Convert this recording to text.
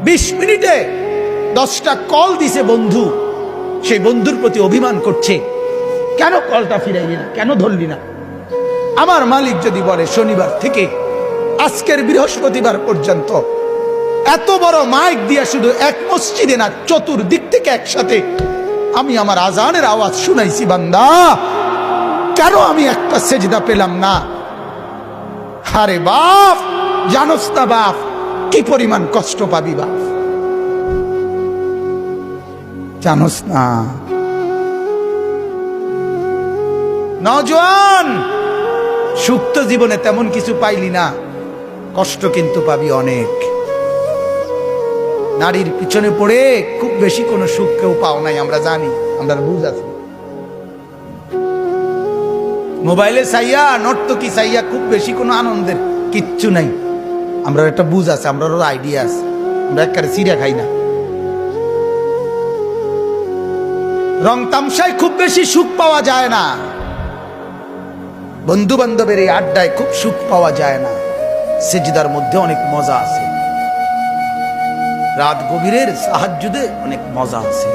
20 মিনিটে 10টা কল দিছে বন্ধু, সেই বন্ধুর প্রতি অভিমান করছে, কেন কলটা ফিরাইলি না, কেন ধরলি না। আমার মালিক যদি বলে শনিবার থেকে আজকের বৃহস্পতিবার পর্যন্ত এত বড় মাইক দিয়া শুধু এক মসজিদে না, চতুর্দিক থেকে একসাথে আমি আমার আজানের আওয়াজ শুনাইছি, বান্দা কেন আমি একটা সেজদা পেলাম না। আরে বাপ, জানোস না বাপ কি পরিমাণ কষ্ট পাবি বাপ, জানোস না। নওজোয়ান, সুখ তো জীবনে তেমন কিছু পাইলি না, কষ্ট কিন্তু পাবি অনেক। নারীর পিছনে পড়ে খুব বেশি কোনো সুখ কেউ পাও নাই, আমরা জানি, আমরা বুঝ আছি। মোবাইলে চাইয়া, নর্তকী চাইয়া খুব বেশি কোনো আনন্দের কিচ্ছু নাই, আমরা একটা বুঝ আছে, আমরা আইডিয়া আছে, আমরা একেবারে চিড়া খাই না। রং তামসায় খুব বেশি সুখ পাওয়া যায় না, বন্ধু বান্ধবের এই আড্ডায় খুব সুখ পাওয়া যায় না। সেজদার মধ্যে অনেক মজা আছে, রাত গভীরের তাহাজ্জুদে অনেক মজা আছে।